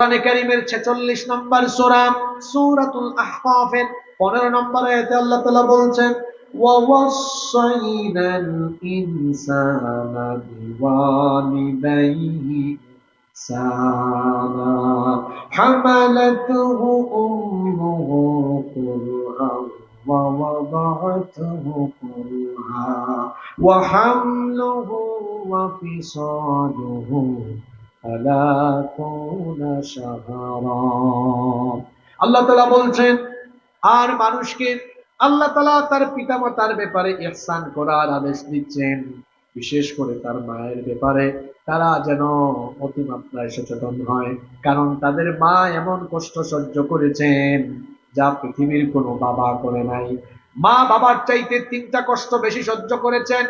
কোরআনে কারীমের 46 নম্বর সূরা সূরাতুল আহকাফের 15 নম্বর আয়াতে আল্লাহ তাআলা বলছেন ওয়াসাইনাল ইনসানা বিওয়ালিদাইহি ইহসানা হামালাতুহু উম্মুহু কুরহান ওয়া ওয়াদাআতুহু কুরহা ওয়া হামলুহু ওয়া ফিসালুহু আল্লাহ তাআলা বলছেন আর মানুষকে আল্লাহ তাআলা তার পিতামাতার ব্যাপারে ইহসান করার আদেশ দিচ্ছেন, বিশেষ করে তার মায়ের ব্যাপারে তারা যেন অতিমাত্রায় সচেতন হয়, কারণ তাদের মা এমন কষ্ট সহ্য করেছেন যা পৃথিবীর কোনো বাবা করে নাই। মা বাবার চাইতে 3টা কষ্ট বেশি সহ্য করেছেন।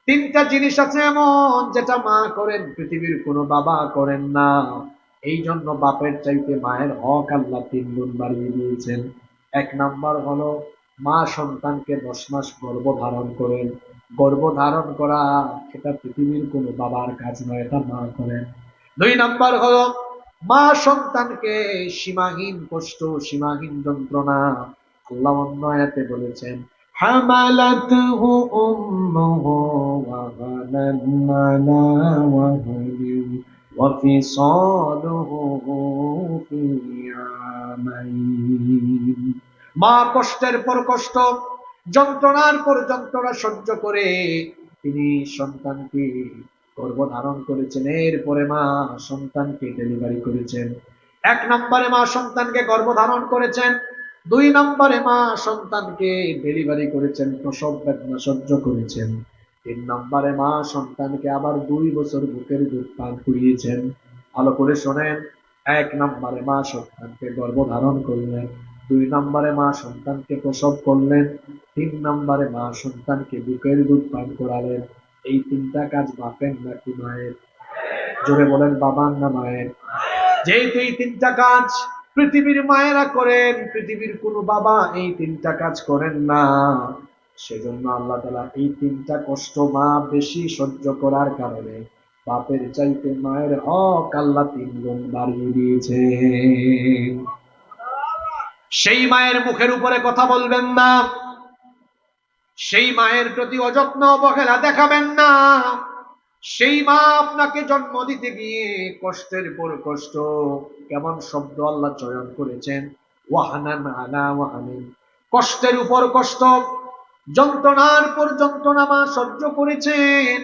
3টা জিনিস আছে এমন যেটা মা করেন পৃথিবীর কোনো বাবা করেন না। এই জন্য বাপের চাইতে মায়ের হক আল্লাহ 3 গুণ বাড়িয়ে দিয়েছেন। 1 নাম্বার হলো মা সন্তানকে 10 মাস গর্ভ ধারণ করেন। গর্ভ ধারণ করা এটা পৃথিবীর কোনো বাবার কাজ নয়, এটা মা করেন। 2 নাম্বার হলো মা সন্তানকে সীমাহীন কষ্ট, সীমাহীন যন্ত্রণা আল্লাহ অন্য আয়াতে বলেছেন حملته أمه وهنا على وهن وفصاله في عامين মা কষ্টের পর কষ্ট, যন্ত্রণার পর যন্ত্রণা সহ্য করে তিনি সন্তানকে গর্ভধারণ করেছেন। এরপরে মা সন্তানকে ডেলিভারি করেছেন। 1 নম্বরে মা সন্তানকে গর্ভধারণ করেছেন, 2 নম্বরে মা সন্তানকে ডেলিভারি করেছেন, প্রসব বেদনা সহ্য করেছেন, 3 নম্বরে মা সন্তানকে আবার 2 বছর বুকের দুধ পান করিয়েছেন। ভালো করে শোনেন, 1 নম্বরে মা সন্তানকে গর্ভধারণ করলেন, 2 নম্বরে মা সন্তানকে প্রসব করলেন, 3 নম্বরে মা সন্তানকে বুকের দুধ পান করালেন। এই 3টা কাজ বাপের নাকি মায়ের? জোরে বলেন, বাবার না মায়ের? যেহেতু এই 3টা কাজ পৃথিবীর মায়েরা করেন, পৃথিবীর কোনো বাবা এই 3টা কাজ করেন না, সেজন্য আল্লাহ তাআলা এই 3টা কষ্ট মা বেশি সহ্য করার কারণে বাপের চাইতে মায়ের হক আল্লাহ 3 গুণ বাড়িয়ে দিয়েছে। সেই মায়ের মুখের উপরে কথা বলবেন না, সেই মায়ের প্রতি অযত্ন অবহেলা দেখাবেন না। সেই মা আপনাকে জন্ম দিতে গিয়ে কষ্টের পর কষ্ট, কেমন শব্দ আল্লাহ চয়ন করেছেন, ওয়াহানান আলা ওয়াহানিন, কষ্টের উপর কষ্ট, যন্ত্রণার পর যন্ত্রণা মা সহ্য করেছেন।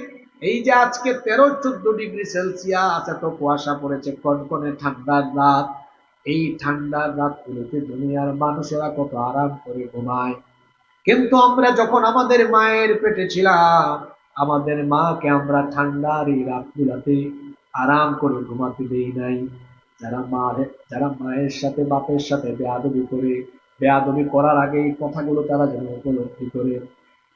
এই যে আজকে 13-14 ডিগ্রি সেলসিয়াস এত কুয়াশা পড়েছে, কনকনে ঠান্ডার রাত, এই ঠান্ডার রাতগুলোতে দুনিয়ার মানুষেরা কত আরাম করে ঘুমায়, কিন্তু আমরা যখন আমাদের মায়ের পেটে ছিলাম, আমাদের মাকে আমরা ঠান্ডার এই রাতগুলাতে আরাম করে ঘুমাতে দেই নাই। যারা মায়ের সাথে বাপের সাথে বেয়াদবি করে, বেয়াদবি করার আগে এই কথাগুলো তারা যেন উপলব্ধি করে।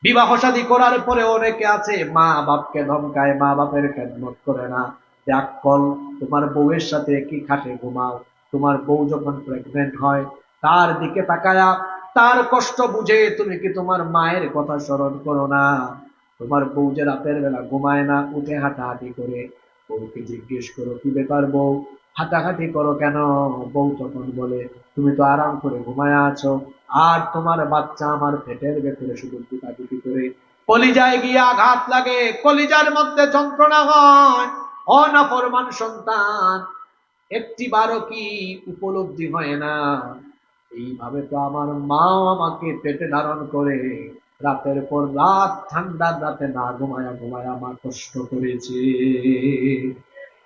বিবাহ শাদী করার পরে অনেকে আছে মা বাপকে ধমকায়, মা বাপের খেদমত করে না। দেখ কল, তোমার বউয়ের সাথে কি খাটে ঘুমাও, তোমার বউ যখন প্রেগনেন্ট হয় তার দিকে তাকায়া তার কষ্ট বুঝে তুমি কি তোমার মায়ের কথা স্মরণ করো না? তোমার বউ যে রাতের বেলা ঘুমায় না, উঠে হাঁটাহাঁটি করে, বউকে জিজ্ঞেস করো কি ব্যাপার বউ, হাঁটাহাঁটি করো কেন? বউ তখন বলে তুমি তো আরাম করে ঘুমায় আছো, আর তোমার বাচ্চা আমার পেটের ভেতরে শুধু পিটাপিটি করে, কলিজায় গিয়ে আঘাত লাগে, কলিজার মধ্যে যন্ত্রণা হয়। অনাফরমান সন্তান একটিবারও কি উপলব্ধি হয় না? এইভাবে তো আমার মাও আমাকে পেটে ধারণ করে রাতের পর রাত ঠান্ডার রাতে না ঘুমায়া ঘুমায়া মা কষ্ট করেছে।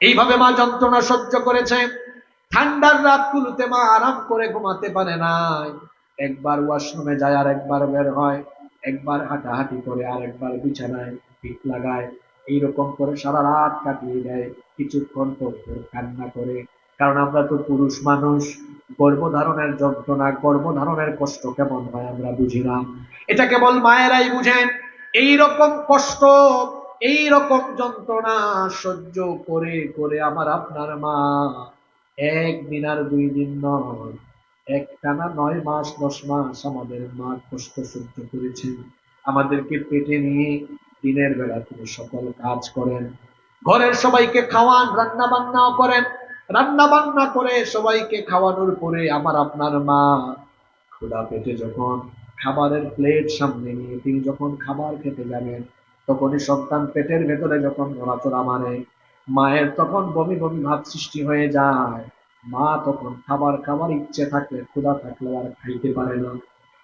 এইভাবে মা যন্ত্রণা সহ্য করেছে। ঠান্ডার রাতগুলোতে মা আরাম করে ঘুমাতে পারে নাই। একবার ওয়াশরুমে যায় আর একবার বের হয়, একবার হাঁটাহাঁটি করে আর একবার বিছানায় পিঠ লাগায়, এইরকম করে সারা রাত কাটিয়ে দেয়। কিছুক্ষণ পর কান্না করে, কারণ আমরা তো পুরুষ মানুষ, গর্ভধারণের যন্ত্রণা, গর্ভধারণের কষ্ট কেমন হয় আমরা বুঝি না, এটা কেবল মায়েরাই বুঝেন। এই রকম কষ্ট, এই রকম যন্ত্রণা সহ্য করে করে আমার আপনার মা 1 দিন আর 2 দিন নয়, একটানা 9 মাস 10 মাস আমাদের মা কষ্ট সহ্য করেছেন। আমাদেরকে পেটে নিয়ে দিনের বেলা তিনি সকল কাজ করেন, ঘরের সবাইকে খাওয়ান, রান্না বান্নাও করেন, রান্না বান্না করে সবাইকে খাওয়ানোর পরে আমার আপনার মা ক্ষুধা পেটে যখন খাবারের প্লেট সামনে নিয়ে তিনি যখন খাবার খেতে যাবেন, তখনই সন্তান পেটের ভেতরে যখন নড়াচড়া মারে, মায়ের তখন বমি বমি ভাব সৃষ্টি হয়ে যায়। মা তখন খাবার খাবার ইচ্ছে থাকলে ক্ষুধা থাকলে আর খাইতে পারে না,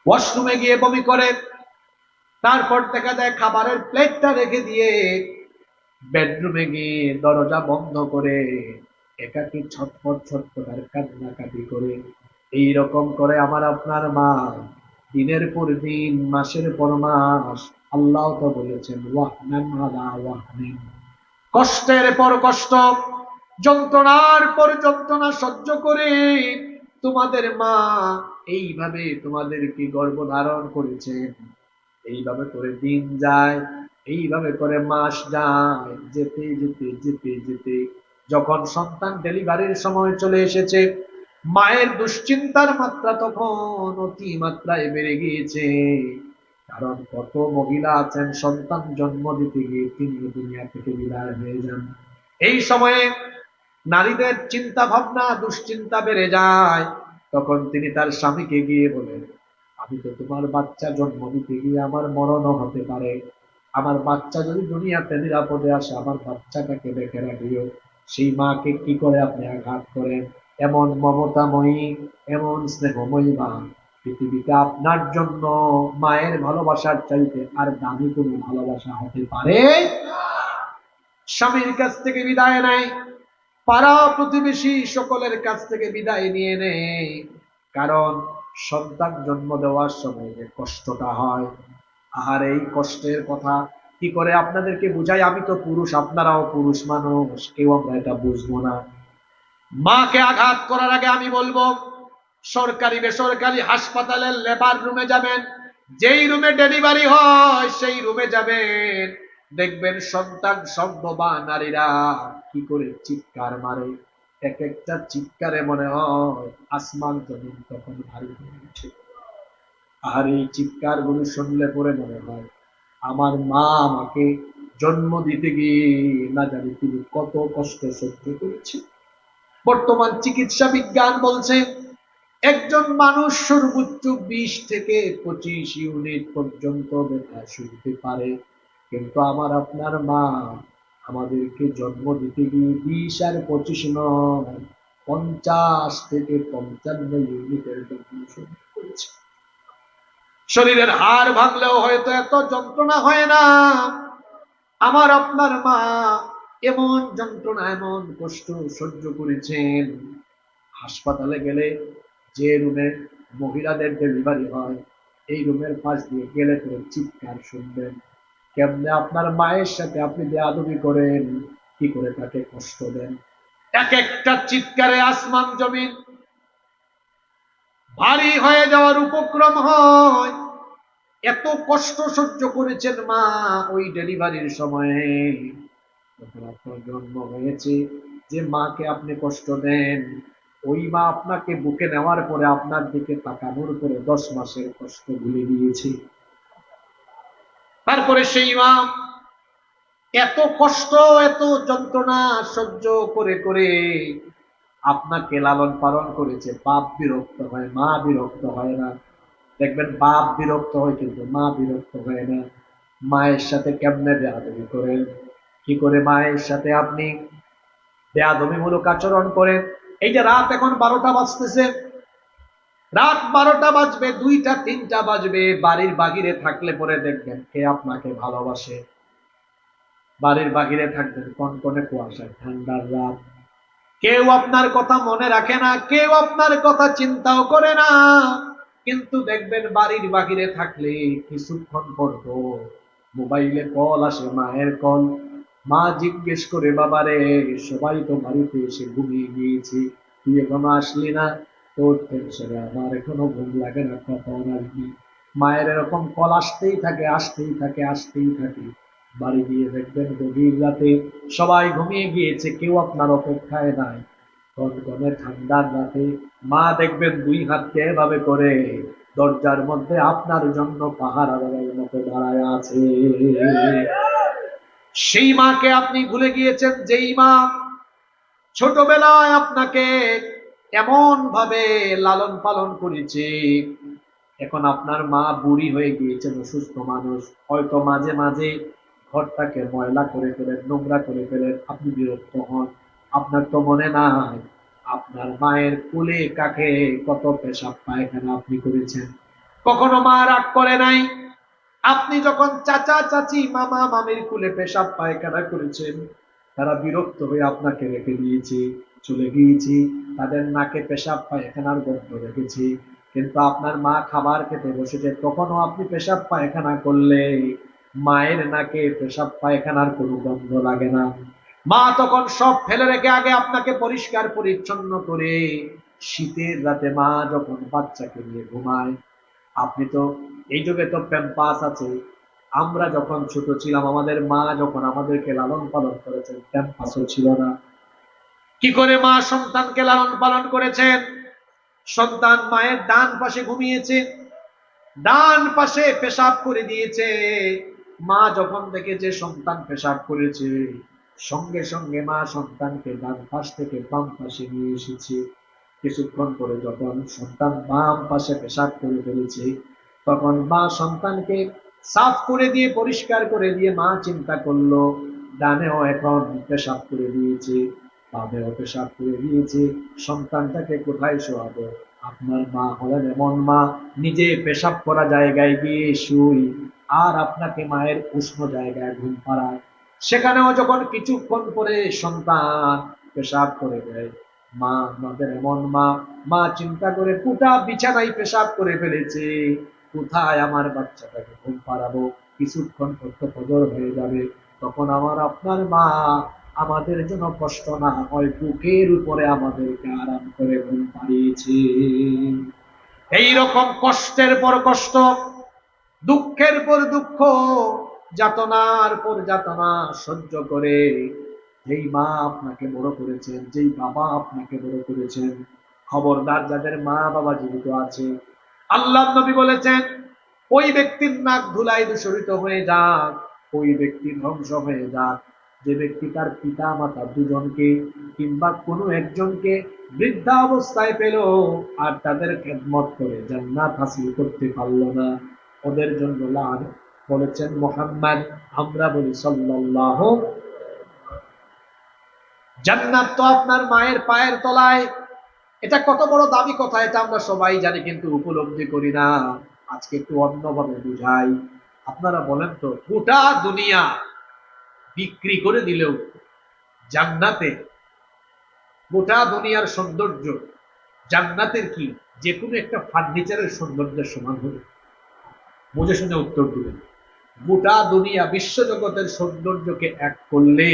ওয়াশরুমে গিয়ে বমি করে। তারপর দেখা যায় খাবারের প্লেটটা রেখে দিয়ে বেডরুমে গিয়ে দরজা বন্ধ করে একাকী ছটফট ছটফট আর কান্নাকাটি করে এইরকম করে আমার আপনার মা দিনের পর দিন মাসের পর মাস। আল্লাহ তো বলেছেন ওয়াহনান আলা ওয়াহনিন, কষ্টের পর কষ্ট, যন্ত্রণার পর যন্ত্রণা সহ্য করে তোমাদের মা এইভাবে তোমাদেরকে গর্ভধারণ করেছেন। এইভাবে করে দিন যায়, এইভাবে করে মাস যায়, যেতে যেতে যেতে যেতে যখন সন্তান ডেলিভারির সময় চলে এসেছে, মায়ের দুশ্চিন্তার মাত্রা তখন অতি মাত্রায় বেড়ে গিয়েছে। কারণ কত মহিলা আছেন সন্তান জন্ম দিতে গিয়ে তিনি দুনিয়া থেকে বিদায় হয়ে যান। এই সময়ে নারীদের চিন্তা ভাবনা দুশ্চিন্তা বেড়ে যায়। তখন তিনি তার স্বামীকে গিয়ে বলেন, আমি তো তোমার বাচ্চা জন্ম দিতে গিয়ে আমার মরণও হতে পারে, আমার বাচ্চা যদি দুনিয়াতে নিরাপদে আসে আমার বাচ্চাটাকে দেখে রাখিও। সেই মাকে কি করে আপনি আঘাত করেন? এমন মমতাময়ী, এমন স্নেহময়ী মা পৃথিবীতে আপনার জন্য মায়ের ভালোবাসার চাইতে আর দামি কোনো ভালোবাসা হতে পারে? স্বামীর কাছ থেকে বিদায় নেয়, পাড়া প্রতিবেশী সকলের কাছ থেকে বিদায় নিয়ে নেয়। কারণ সন্তান জন্ম দেওয়ার সময় যে কষ্টটা হয়, আর এই কষ্টের কথা কি করে আপনাদেরকে বুঝাই? আমি তো পুরুষ, আপনারাও পুরুষ মানুষ, কেউ আমরা এটা বুঝবো না। মাকে আঘাত করার আগে আমি বলবো, সরকারি বেসরকারি হাসপাতালের লেবার রুমে যাবেন, যেই রুমে ডেলিভারি হয় সেই রুমে যাবেন, দেখবেন সন্তান সম্ভবা নারীরা কি করে চিৎকার মারে। এক একটা চিৎকারে মনে হয় আসমান জমিন তখন ভারী হয়ে ওঠে। আর এই চিৎকার গুলো শুনলে পরে মনে হয় আমার মা আমাকে জন্ম দিতে গিয়ে না জানি তিনি কত কষ্ট সহ্য করেছে। বর্তমান চিকিৎসা বিজ্ঞান বলছে একজন মানুষ সর্বোচ্চ 20 থেকে 25 ইউনিট পর্যন্ত ব্যথা শুনতে পারে, কিন্তু আমার আপনার মা আমাদেরকে জন্ম দিতে গিয়ে 20 আর 25 নয়, 50 থেকে 55 ইউনিটের ব্যথা শুনতে করেছে। শরীরের হাড় ভাঙলেও হয়তো এত যন্ত্রণা হয় না। আমার আপনার মা এমন যন্ত্রণা এমন কষ্ট সহ্য করেছেন। হাসপাতালে গেলে যে রুমে মহিলাদের ডেলিভারি হয় এই রুমের পাশ দিয়ে গেলে করে চিৎকার শুনবেন। কেমনে আপনার মায়ের সাথে আপনি বেয়াদবি করেন, কি করে তাকে কষ্ট দেন। এক একটা চিৎকারে আসমান জমিন ভারী হয়ে যাওয়ার উপক্রম হয়। এত কষ্ট সহ্য করেছেন মা ওই ডেলিভারির সময়ে। যখন আপনার জন্ম হয়েছে, যে মাকে আপনি কষ্ট দেন, ওই মা আপনাকে বুকে নেওয়ার পরে আপনার দিকে তাকানোর পরে 10 মাসের কষ্ট ভুলে গিয়েছে। তারপরে সেই মা এত কষ্ট এত যন্ত্রণা সহ্য করে করে আপনাকে লালন পালন করেছে। বাপ বিরক্ত হয়, মা বিরক্ত হয় না। দেখবেন বাপ বিরক্ত হয় কিন্তু মা বিরক্ত হয় না। মায়ের সাথে কেমনে বেয়াদবি করেন, কি করে মায়ের সাথে আপনি বেয়াদবিমূলক আচরণ করেন। এই যে রাত এখন 12টা বাজতেছে, রাত 12টা বাজবে, 2টা 3টা বাজবে, বাড়ির বাহিরে থাকলে পরে দেখবেন কে আপনাকে ভালোবাসে। বাড়ির বাহিরে থাকবেন কনকনে কুয়াশায় ঠান্ডার রাত, কেউ আপনার কথা মনে রাখে না, কেউ আপনার কথা চিন্তাও করে না। কিন্তু দেখবেন বাড়ির বাহিরে থাকলে কিছুক্ষণ পর মোবাইলে কল আসে, মায়ের কল। মা জিজ্ঞেস করে, বাবারে সবাই তো বাড়িতে এসে ঘুমিয়ে গিয়েছে, তুই এখনো আসলি না, তোর টেনশনে আমার এখনো ঘুম লাগে না, কখন আসবি। মায়ের এরকম কল আসতেই থাকে আসতেই থাকে আসতেই থাকে। বাড়ি গিয়ে দেখবেন গভীর রাতে সবাই ঘুমিয়ে গিয়েছে, কেউ আপনার অপেক্ষায় নাই। কনকনে ঠান্ডার রাতে মা দেখবেন 2 হাতকে এভাবে করে দরজার মধ্যে আপনার জন্য পাহারাদারের মতো দাঁড়ায় আছে। সেই মাকে আপনি ভুলে গিয়েছেন, যেই মা ছোটবেলায় আপনাকে এমন ভাবে লালন পালন করেছে, এখন আপনার মা বুড়ি হয়ে গিয়েছেন, অসুস্থ মানুষ, হয়তো মাঝে মাঝে ঘরটাকে ময়লা করে ফেলেন, নোংরা করে ফেলেন, আপনি বিরক্ত হন। আপনার তো মনে নাই আপনার মায়ের কোলে কাকে কত পেশাব পায়খানা আপনি করেছেন। কখনো মা রাগ করে নাই। আপনি যখন চাচা চাচি মামা মামির কুলে পেশাব পায়খানা করেছেন, তারা বিরক্ত হয়ে আপনাকে রেখে দিয়েছে, চলে গিয়েছি, তাদের নাকে পেশাব পায়খানার গন্ধ রেখেছি। কিন্তু আপনার মা খাবার খেতে বসেছে, তখনও আপনি পেশাব পায়খানা করলে মায়ের নাকে পেশাব পায়খানার কোনো গন্ধ লাগে না। মা তখন সব ফেলে রেখে আগে আপনাকে পরিষ্কার পরিচ্ছন্ন করে, শীতের রাতে মা যখন বাচ্চাকে নিয়ে ঘুমায়, আপনি তো এই যুগে তো প্যাম্পাস আছে, আমরা যখন ছোট ছিলাম আমাদের মা যখন আমাদেরকে লালন পালন করেছেন প্যাম্পাসও ছিল না। কি করে মা সন্তানকে লালন পালন করেছেন? সন্তান মায়ের ডান পাশে ঘুমিয়েছে, ডান পাশে পেশাব করে দিয়েছে। মা যখন দেখেছে সন্তান পেশাব করেছে, সঙ্গে সঙ্গে মা সন্তানকে ডান পাশ থেকে বাম পাশে নিয়ে এসেছে। কিছুক্ষণ পরে যখন সন্তান বাম পাশে পেশাব করে ফেলেছে, তখন মা সন্তানকে সাফ করে দিয়ে পরিষ্কার করে দিয়ে মা চিন্তা করলো, ডানেও এখন পেশাব করে দিয়েছে, বামেও পেশাব করে দিয়েছে, সন্তানটাকে কোথায় শোয়াবো? আপনার মা হলেন এমন মা, নিজে পেশাব করা জায়গায় গিয়ে শুই, আর আপনাকে মায়ের উষ্ণ জায়গায় ঘুম পাড়ায়। সেখানেও যখন কিছুক্ষণ পরে সন্তান পেশাব করে দেয়, মা আমাদের এমন মা, মা চিন্তা করে পুটা বিছানায় পেশাব করে ফেলেছে, কোথায় আমার বাচ্চাটাকে ঘুম পাড়াবো? কিছুক্ষণ পর তো ফজর হয়ে যাবে, তখন আমার আপনার মা আমাদের জন্য কষ্ট না হয় বুকের উপরে আমাদেরকে আরাম করে ঘুম পাড়িয়েছে। এইরকম কষ্টের পর কষ্ট, দুঃখের পর দুঃখ, যাতনার পর যাতনা সহ্য করে যেই মা আপনাকে বড় করেছেন, যেই বাবা আপনাকে বড় করেছেন, খবরদার যাদের মা বাবা জীবিত আছে, আল্লাহ নবী বলেছেন ওই ব্যক্তির নাক ধুলায় দূষিত হয়ে যাক, ওই ব্যক্তি ধ্বংস হয়ে যাক যে ব্যক্তি তার পিতা মাতা দুজনকে কিংবা কোনো একজনকে বৃদ্ধা অবস্থায় পেল আর তাদের খেদমত করে জান্নাত হাসিল করতে পারল না, ওদের জন্য লানত। বলেছেন মুহাম্মদ, আমরা বলি সাল্লাল্লাহু। জান্নাত তো আপনার মায়ের পায়ের তলায়। এটা কত বড় দামি কথা, এটা আমরা সবাই জানি, কিন্তু উপলব্ধি করি না। আজকে একটু অন্যভাবে বুঝাই। আপনারা বলেন তো, গোটা দুনিয়া বিক্রি করে দিলেও জান্নাতে, গোটা দুনিয়ার সৌন্দর্য জান্নাতের কি যে কোনো একটা ফার্নিচারের সৌন্দর্যের সমান হবে? বুঝে শুনে উত্তর দিবেন। গোটা দুনিয়া বিশ্বজগতের সৌন্দর্যকে এক করলে